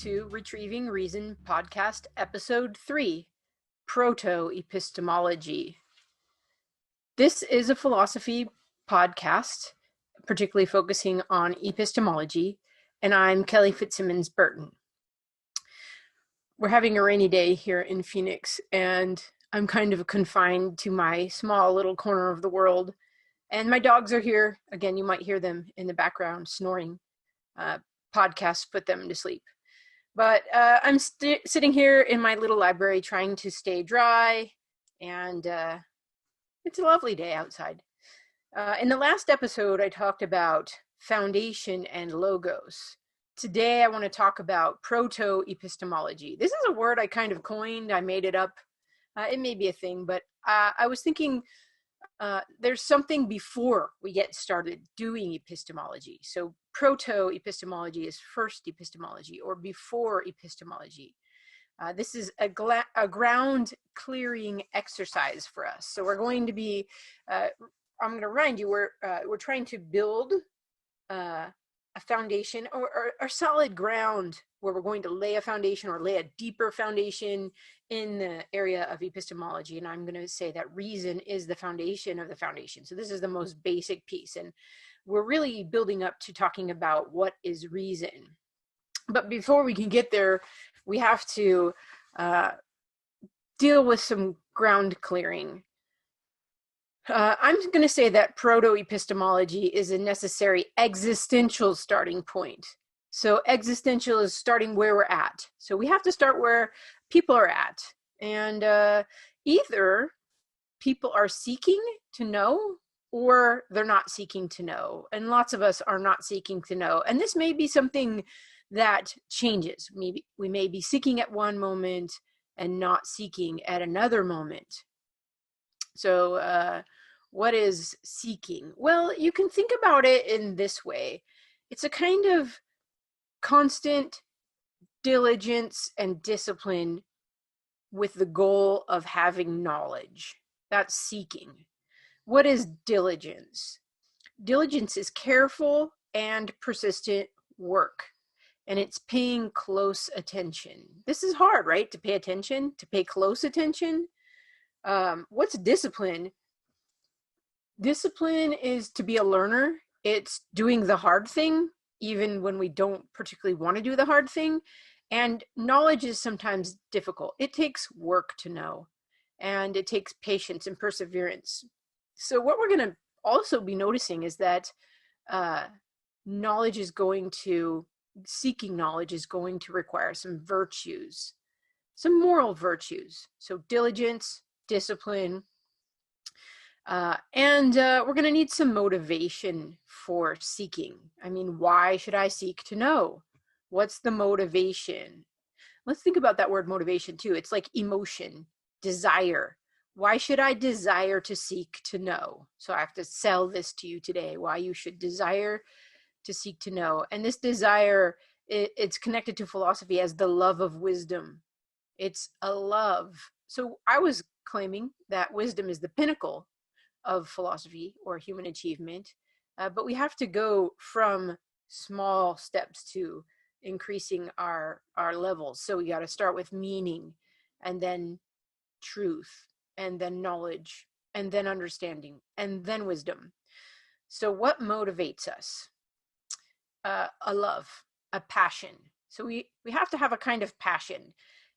to Retrieving Reason Podcast, Episode 3, Protoepistemology. This is a philosophy podcast, particularly focusing on epistemology, and I'm Kelly Fitzsimmons Burton. We're having a rainy day here in Phoenix, and I'm kind of confined to my small little corner of the world, and my dogs are here. Again, you might hear them in the background snoring. Podcasts put them to sleep. But I'm sitting here in my little library trying to stay dry, and it's a lovely day outside. In the last episode, I talked about foundation and logos. Today, I want to talk about proto-epistemology. This is a word I kind of coined. I made it up. It may be a thing, but I was thinking there's something before we get started doing epistemology. So proto-epistemology is first epistemology or before epistemology. This is a ground clearing exercise for us. So we're going to be, I'm going to remind you, we're trying to build a foundation or solid ground where we're going to lay a foundation or lay a deeper foundation in the area of epistemology. And I'm going to say that reason is the foundation of the foundation. So this is the most basic piece. And we're really building up to talking about what is reason. But before we can get there, we have to deal with some ground clearing. I'm going to say that proto-epistemology is a necessary existential starting point. So existential is starting where we're at. So we have to start where people are at. And either people are seeking to know or they're not seeking to know. And lots of us are not seeking to know. And this may be something that changes. Maybe we may be seeking at one moment and not seeking at another moment. So what is seeking? Well, you can think about it in this way. It's a kind of constant diligence and discipline with the goal of having knowledge. That's seeking. What is diligence? Diligence is careful and persistent work, and it's paying close attention. This is hard, right? To pay attention, to pay close attention. What's discipline? Discipline is to be a learner. It's doing the hard thing, even when we don't particularly want to do the hard thing. And knowledge is sometimes difficult. It takes work to know, and it takes patience and perseverance. So what we're going to also be noticing is that seeking knowledge is going to require some virtues, some moral virtues. So diligence, discipline, and we're going to need some motivation for seeking. I mean, why should I seek to know? What's the motivation? Let's think about that word motivation too. It's like emotion, desire. Why should I desire to seek to know? So I have to sell this to you today, why you should desire to seek to know. And this desire, it's connected to philosophy as the love of wisdom. It's a love. So I was claiming that wisdom is the pinnacle of philosophy or human achievement, but we have to go from small steps to increasing our levels. So we got to start with meaning, and then truth, and then knowledge, and then understanding, and then wisdom. So what motivates us? A love, a passion. So we have to have a kind of passion,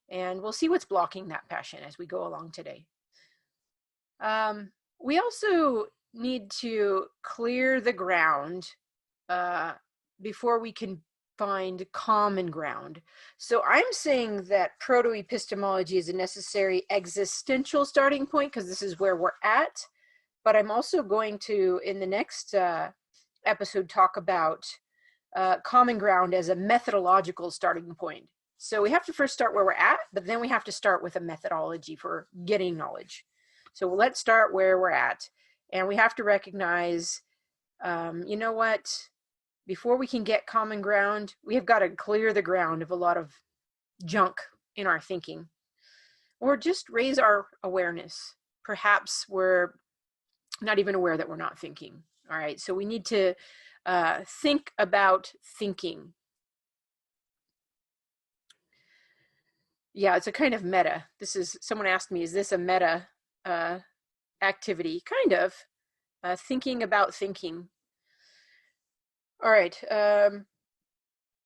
and we'll see what's blocking that passion as we go along today. We also need to clear the ground before we can find common ground. So I'm saying that proto-epistemology is a necessary existential starting point because this is where we're at. But I'm also going to, in the next episode, talk about common ground as a methodological starting point. So we have to first start where we're at, but then we have to start with a methodology for getting knowledge. So let's start where we're at. And we have to recognize, you know what? Before we can get common ground, we have got to clear the ground of a lot of junk in our thinking, or just raise our awareness. Perhaps we're not even aware that we're not thinking. All right, so we need to think about thinking. Yeah, it's a kind of meta. Someone asked me, is this a meta activity? Kind of. Thinking about thinking. All right.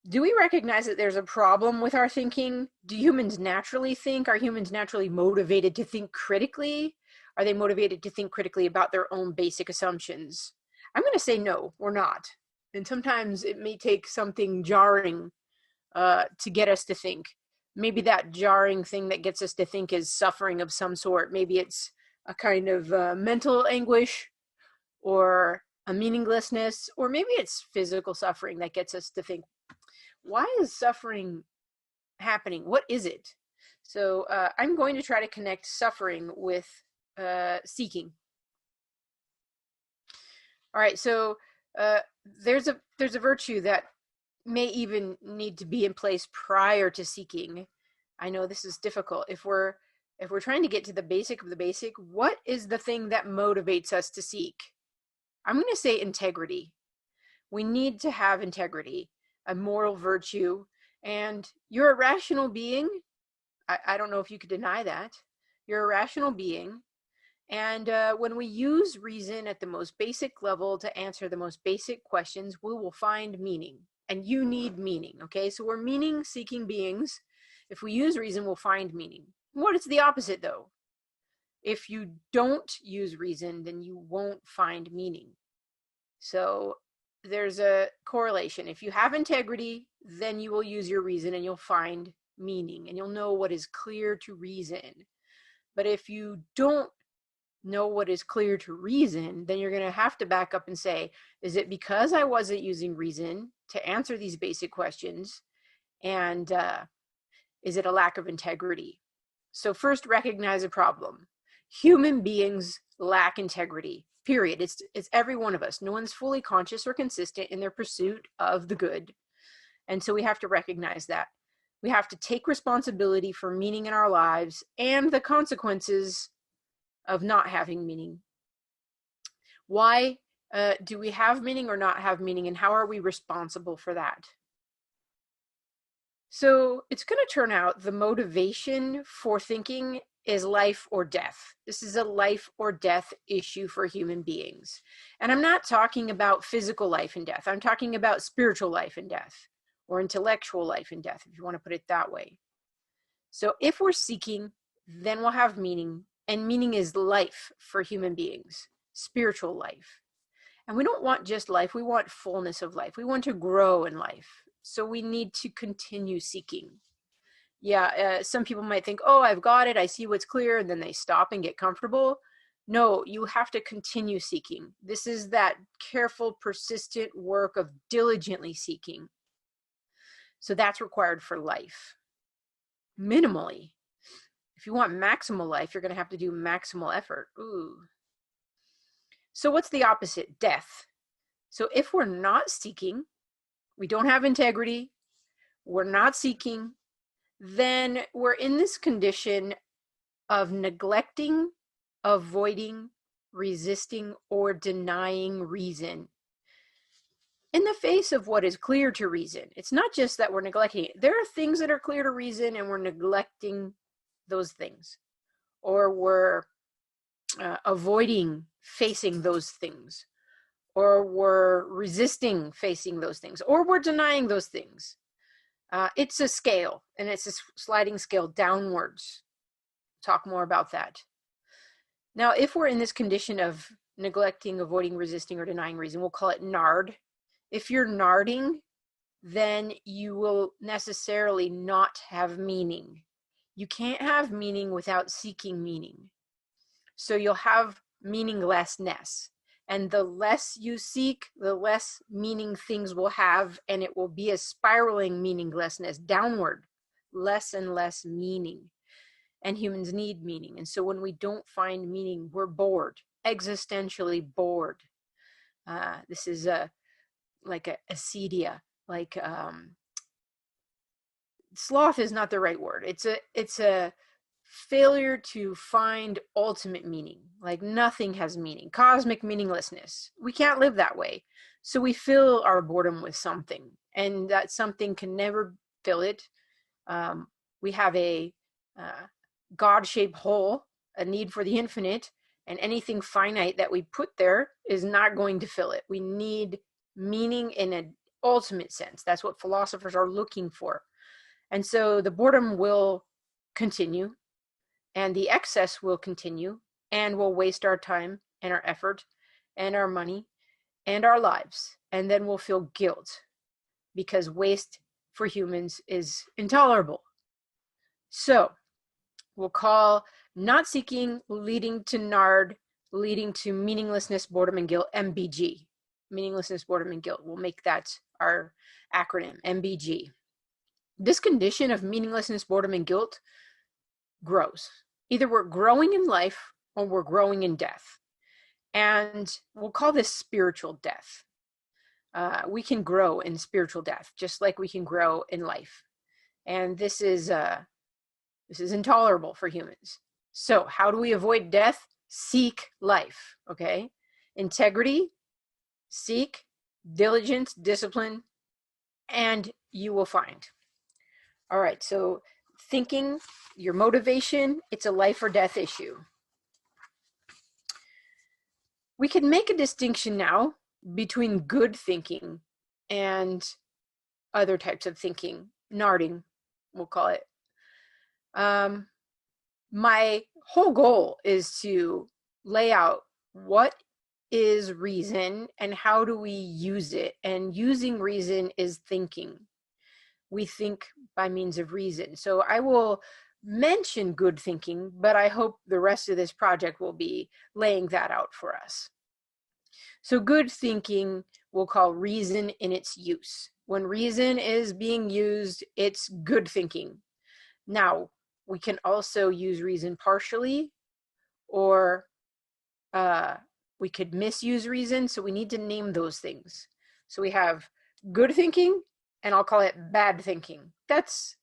Do we recognize that there's a problem with our thinking? Do humans naturally think? Are humans naturally motivated to think critically? Are they motivated to think critically about their own basic assumptions? I'm going to say no, we're not. And sometimes it may take something jarring to get us to think. Maybe that jarring thing that gets us to think is suffering of some sort. Maybe it's a kind of mental anguish or a meaninglessness, or maybe it's physical suffering that gets us to think, why is suffering happening? What is it? So I'm going to try to connect suffering with seeking. All right, so there's a virtue that may even need to be in place prior to seeking. I know this is difficult. If we're trying to get to the basic of the basic, what is the thing that motivates us to seek? I'm going to say integrity. We need to have integrity, a moral virtue, and you're a rational being. I don't know if you could deny that. You're a rational being. And when we use reason at the most basic level to answer the most basic questions, we will find meaning. And you need meaning, okay? So we're meaning-seeking beings. If we use reason, we'll find meaning. What is the opposite, though? If you don't use reason, then you won't find meaning. So there's a correlation. If you have integrity, then you will use your reason and you'll find meaning and you'll know what is clear to reason. But if you don't know what is clear to reason, then you're going to have to back up and say, is it because I wasn't using reason to answer these basic questions? And is it a lack of integrity? So first, recognize a problem. Human beings lack integrity, period. It's every one of us. No one's fully conscious or consistent in their pursuit of the good. And so we have to recognize that. We have to take responsibility for meaning in our lives and the consequences of not having meaning. Why do we have meaning or not have meaning, and how are we responsible for that? So it's going to turn out the motivation for thinking is life or death. This is a life or death issue for human beings. And I'm not talking about physical life and death. I'm talking about spiritual life and death, or intellectual life and death, if you want to put it that way. So if we're seeking, then we'll have meaning, and meaning is life for human beings, spiritual life. And we don't want just life, we want fullness of life. We want to grow in life. So we need to continue seeking. Yeah, some people might think, oh, I've got it, I see what's clear, and then they stop and get comfortable. No, you have to continue seeking. This is that careful, persistent work of diligently seeking. So that's required for life. Minimally. If you want maximal life, you're going to have to do maximal effort. Ooh. So what's the opposite? Death. So if we're not seeking, we don't have integrity, we're not seeking, then we're in this condition of neglecting, avoiding, resisting, or denying reason in the face of what is clear to reason. It's not just that we're neglecting it. There are things that are clear to reason and we're neglecting those things, or we're avoiding facing those things, or we're resisting facing those things, or we're denying those things. It's a scale, and it's a sliding scale downwards. Talk more about that. Now, if we're in this condition of neglecting, avoiding, resisting, or denying reason, we'll call it nard. If you're narding, then you will necessarily not have meaning. You can't have meaning without seeking meaning. So you'll have meaninglessness. And the less you seek, the less meaning things will have, and it will be a spiraling meaninglessness downward, less and less meaning. And humans need meaning. And so when we don't find meaning, we're bored, existentially bored. This is like a acedia, like sloth is not the right word. It's a failure to find ultimate meaning, like nothing has meaning, cosmic meaninglessness. We can't live that way. So we fill our boredom with something, and that something can never fill it. We have a God-shaped hole, a need for the infinite, and anything finite that we put there is not going to fill it. We need meaning in an ultimate sense. That's what philosophers are looking for. And so the boredom will continue, and the excess will continue, and we'll waste our time and our effort and our money and our lives. And then we'll feel guilt because waste for humans is intolerable. So we'll call not seeking leading to NARD, leading to meaninglessness, boredom, and guilt, MBG. Meaninglessness, boredom, and guilt. We'll make that our acronym, MBG. This condition of meaninglessness, boredom, and guilt grows. Either we're growing in life or we're growing in death. And we'll call this spiritual death. We can grow in spiritual death, just like we can grow in life. And this is intolerable for humans. So how do we avoid death? Seek life, okay? Integrity, seek, diligence, discipline, and you will find. All right, so thinking, your motivation, it's a life or death issue. We can make a distinction now between good thinking and other types of thinking, narding, we'll call it. My whole goal is to lay out what is reason and how do we use it. And using reason is thinking. We think by means of reason. So I will mention good thinking, but I hope the rest of this project will be laying that out for us. So good thinking we'll call reason in its use. When reason is being used, it's good thinking. Now, we can also use reason partially, or we could misuse reason, so we need to name those things. So we have good thinking, and I'll call it bad thinking. That's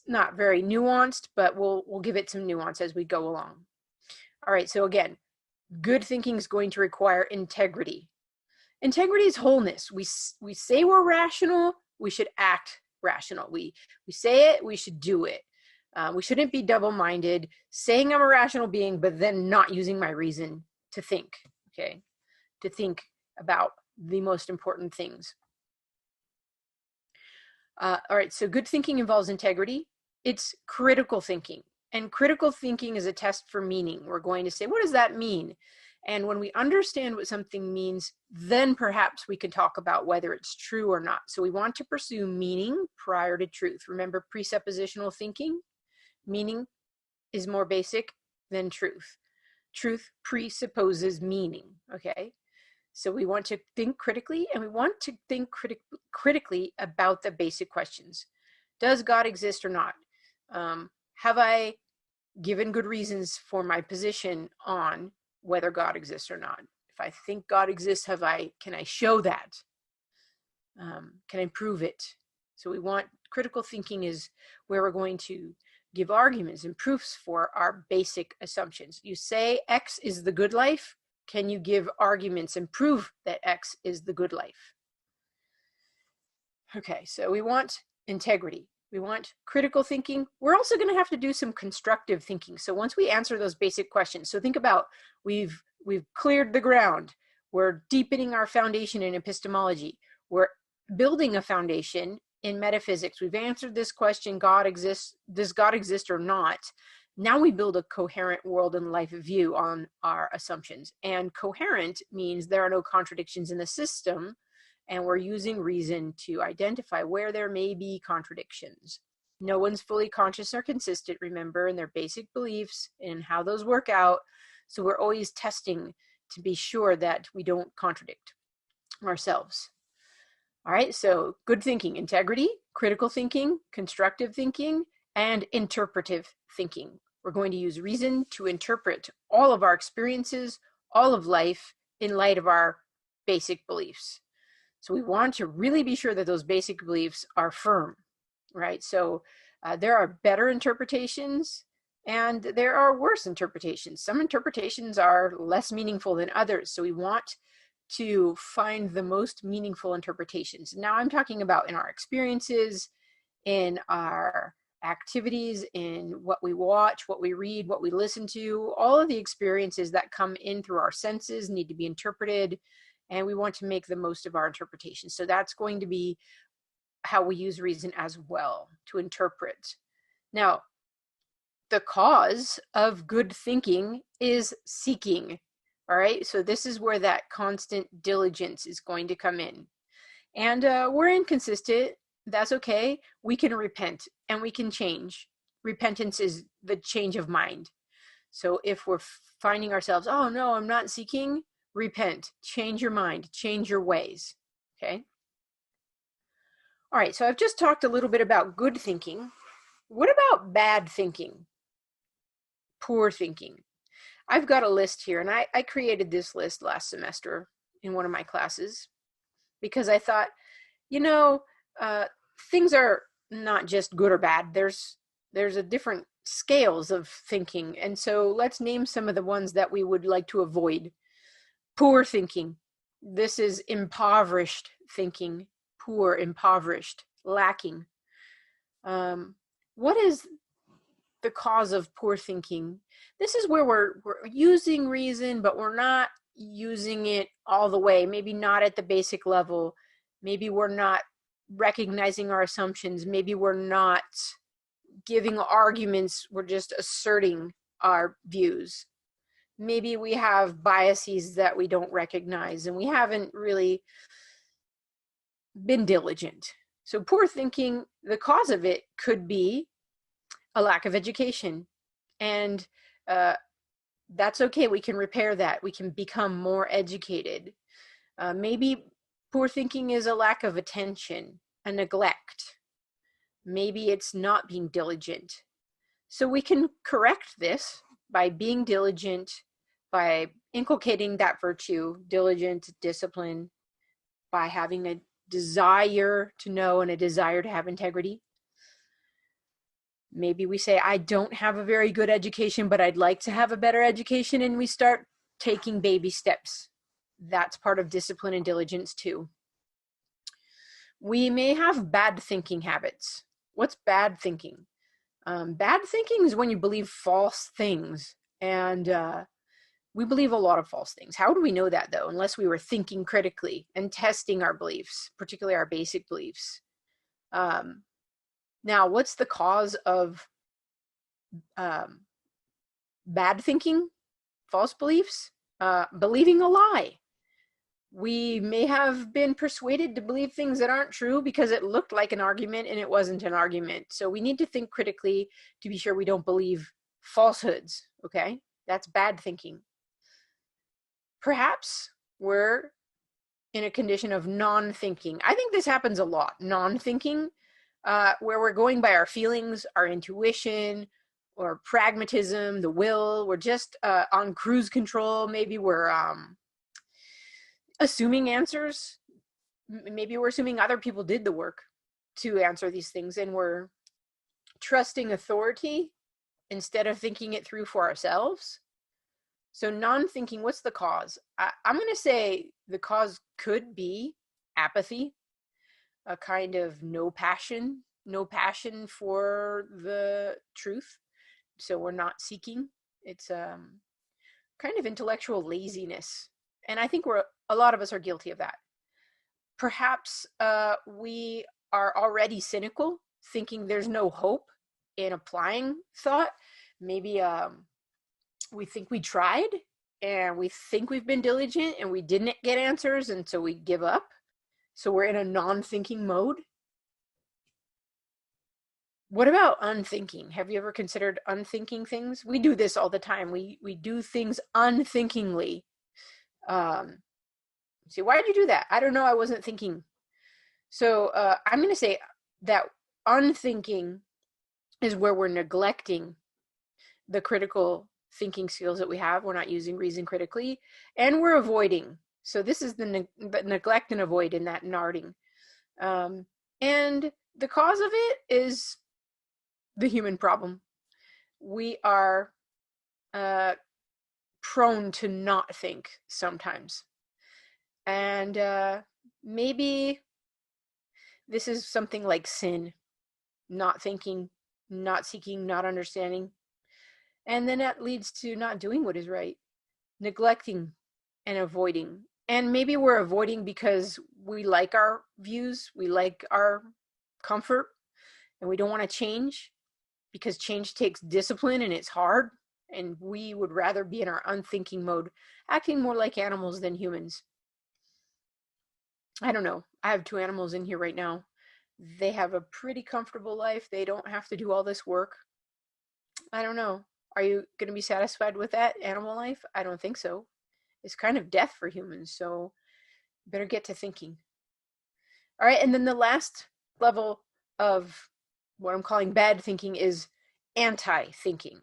not very nuanced, but we'll give it some nuance as we go along. All right, so again, good thinking is going to require integrity. Integrity is wholeness. We say we're rational, we should act rational. We say it, we should do it. We shouldn't be double-minded, saying I'm a rational being, but then not using my reason to think, okay? To think about the most important things. All right, so good thinking involves integrity. It's critical thinking. And critical thinking is a test for meaning. We're going to say, what does that mean? And when we understand what something means, then perhaps we can talk about whether it's true or not. So we want to pursue meaning prior to truth. Remember presuppositional thinking? Meaning is more basic than truth. Truth presupposes meaning, okay? So we want to think critically, and we want to think critically about the basic questions. Does God exist or not? Have I given good reasons for my position on whether God exists or not? If I think God exists, can I show that? Can I prove it? So we want critical thinking is where we're going to give arguments and proofs for our basic assumptions. You say X is the good life. Can you give arguments and prove that X is the good life? Okay, so we want integrity. We want critical thinking. We're also going to have to do some constructive thinking. So once we answer those basic questions, so think about we've cleared the ground. We're deepening our foundation in epistemology. We're building a foundation in metaphysics. We've answered this question, God exists, does God exist or not? Now we build a coherent world and life view on our assumptions. And coherent means there are no contradictions in the system, and we're using reason to identify where there may be contradictions. No one's fully conscious or consistent, remember, in their basic beliefs and how those work out. So we're always testing to be sure that we don't contradict ourselves. All right, so good thinking, integrity, critical thinking, constructive thinking, and interpretive thinking. We're going to use reason to interpret all of our experiences, all of life, in light of our basic beliefs. So we want to really be sure that those basic beliefs are firm, right? So there are better interpretations and there are worse interpretations. Some interpretations are less meaningful than others. So we want to find the most meaningful interpretations. Now I'm talking about in our experiences, in our activities, in what we watch, what we read, what we listen to. All of the experiences that come in through our senses need to be interpreted, and we want to make the most of our interpretation. So that's going to be how we use reason as well, to interpret. Now, the cause of good thinking is seeking. All right, so this is where that constant diligence is going to come in. And we're inconsistent. That's okay. We can repent and we can change. Repentance is the change of mind. So if we're finding ourselves, oh no, I'm not seeking, repent, change your mind, change your ways. Okay. All right, so I've just talked a little bit about good thinking. What about bad thinking? Poor thinking? I've got a list here, and I created this list last semester in one of my classes because I thought, things are not just good or bad. There's a different scales of thinking. And so let's name some of the ones that we would like to avoid. Poor thinking. This is impoverished thinking. Poor, impoverished, lacking. What is the cause of poor thinking? This is where we're using reason, but we're not using it all the way. Maybe not at the basic level. Maybe we're not recognizing our assumptions. Maybe we're not giving arguments. We're just asserting our views. Maybe we have biases that we don't recognize, and we haven't really been diligent. So poor thinking, the cause of it could be a lack of education. And that's okay. We can repair that. We can become more educated. Maybe poor thinking is a lack of attention, a neglect. Maybe it's not being diligent. So we can correct this by being diligent, by inculcating that virtue, diligent, discipline, by having a desire to know and a desire to have integrity. Maybe we say, I don't have a very good education, but I'd like to have a better education, and we start taking baby steps. That's part of discipline and diligence too. We may have bad thinking habits. What's bad thinking? Bad thinking is when you believe false things, and we believe a lot of false things. How do we know that, though, unless we were thinking critically and testing our beliefs, particularly our basic beliefs? Now, what's the cause of bad thinking, false beliefs? Believing a lie. We may have been persuaded to believe things that aren't true because it looked like an argument and it wasn't an argument. So we need to think critically to be sure we don't believe falsehoods, okay? That's bad thinking. Perhaps we're in a condition of non-thinking. I think this happens a lot, non-thinking, where we're going by our feelings, our intuition, or pragmatism, the will. We're just on cruise control. Maybe we're assuming answers. Maybe we're assuming other people did the work to answer these things, and we're trusting authority instead of thinking it through for ourselves. So non-thinking, what's the cause? I'm going to say the cause could be apathy, a kind of no passion for the truth. So we're not seeking. It's kind of intellectual laziness. And I think a lot of us are guilty of that. Perhaps we are already cynical, thinking there's no hope in applying thought. Maybe we think we tried and we think we've been diligent and we didn't get answers, and so we give up. So we're in a non-thinking mode. What about unthinking? Have you ever considered unthinking things? We do this all the time. We do things unthinkingly. See, why did you do that? I don't know. I wasn't thinking. So I'm going to say that unthinking is where we're neglecting the critical thinking skills that we have. We're not using reason critically, and we're avoiding. So this is the neglect and avoid in that narding. And the cause of it is the human problem. We are prone to not think sometimes. And maybe this is something like sin, not thinking, not seeking, not understanding. And then that leads to not doing what is right, neglecting and avoiding. And maybe we're avoiding because we like our views, we like our comfort, and we don't want to change because change takes discipline and it's hard. And we would rather be in our unthinking mode, acting more like animals than humans. I don't know. I have 2 animals in here right now. They have a pretty comfortable life. They don't have to do all this work. I don't know. Are you going to be satisfied with that animal life? I don't think so. It's kind of death for humans, so better get to thinking. All right, and then the last level of what I'm calling bad thinking is anti-thinking.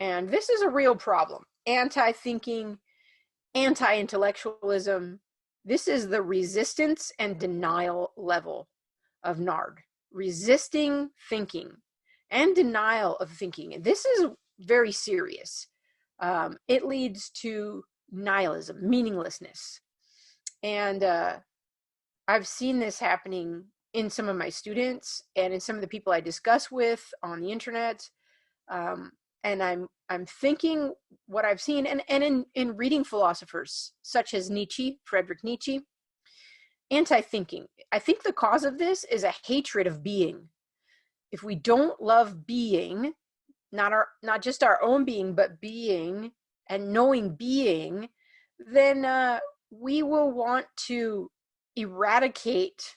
And this is a real problem. Anti-thinking, anti-intellectualism, this is the resistance and denial level of NARD. Resisting thinking and denial of thinking. And this is very serious. It leads to nihilism, meaninglessness. And I've seen this happening in some of my students and in some of the people I discuss with on the internet. And I'm thinking what I've seen, and in reading philosophers such as Nietzsche, Friedrich Nietzsche, anti-thinking. I think the cause of this is a hatred of being. If we don't love being, not just our own being, but being and knowing being, then we will want to eradicate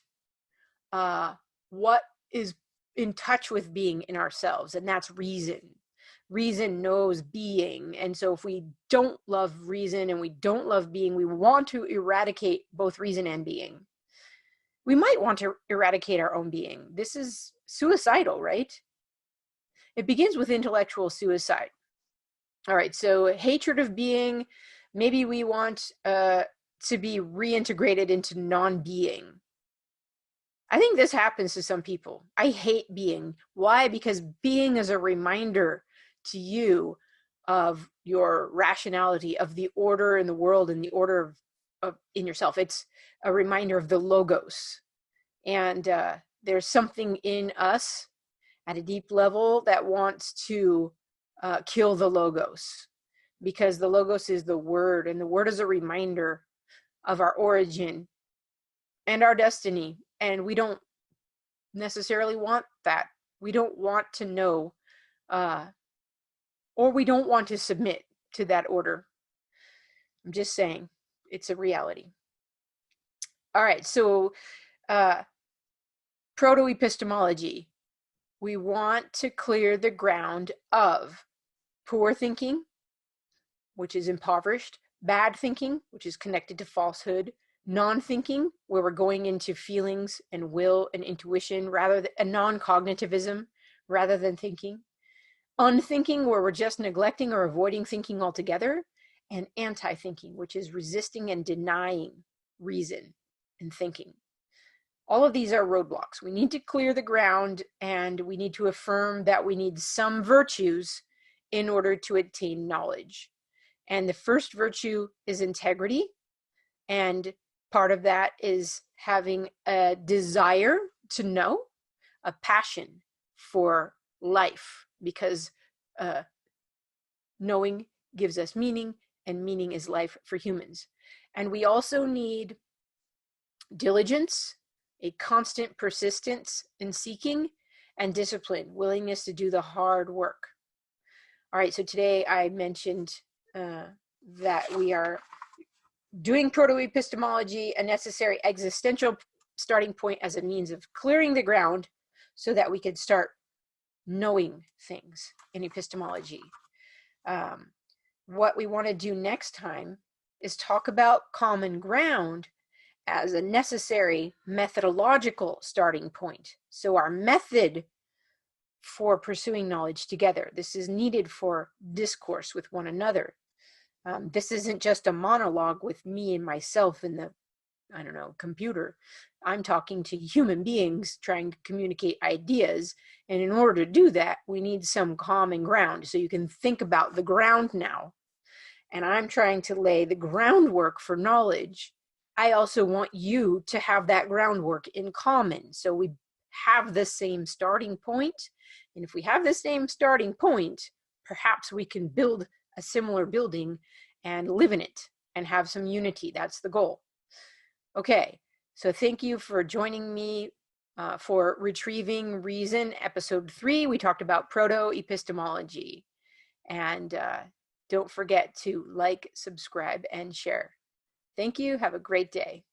what is in touch with being in ourselves, and that's reason. Reason knows being, and so if we don't love reason and we don't love being, we want to eradicate both reason and being. We might want to eradicate our own being. This is suicidal, right? It begins with intellectual suicide. All right, so hatred of being, maybe we want to be reintegrated into non-being. I think this happens to some people. I hate being. Why? Because being is a reminder to you of your rationality, of the order in the world and the order of in yourself. It's a reminder of the logos. And there's something in us at a deep level that wants to kill the logos, because the logos is the word, and the word is a reminder of our origin and our destiny. And we don't necessarily want that. We don't want to know, or we don't want to submit to that order. I'm just saying, it's a reality. All right, so protoepistemology. We want to clear the ground of poor thinking, which is impoverished, bad thinking, which is connected to falsehood, non-thinking, where we're going into feelings and will and intuition rather than a non-cognitivism rather than thinking, unthinking, where we're just neglecting or avoiding thinking altogether, and anti-thinking, which is resisting and denying reason and thinking. All of these are roadblocks. We need to clear the ground, and we need to affirm that we need some virtues in order to attain knowledge. And the first virtue is integrity. And part of that is having a desire to know, a passion for life, because knowing gives us meaning, and meaning is life for humans. And we also need diligence, a constant persistence in seeking, and discipline, willingness to do the hard work. All right, so today I mentioned that we are doing protoepistemology, a necessary existential starting point as a means of clearing the ground so that we could start knowing things in epistemology. What we want to do next time is talk about common ground as a necessary methodological starting point. So our method for pursuing knowledge together. This is needed for discourse with one another. This isn't just a monologue with me and myself in the, computer. I'm talking to human beings trying to communicate ideas. And in order to do that, we need some common ground. So you can think about the ground now. And I'm trying to lay the groundwork for knowledge. I also want you to have that groundwork in common. So we have the same starting point. And if we have the same starting point, perhaps we can build a similar building and live in it and have some unity. That's the goal. Okay, so thank you for joining me for Retrieving Reason, episode 3. We talked about proto-epistemology. And don't forget to like, subscribe, and share. Thank you. Have a great day.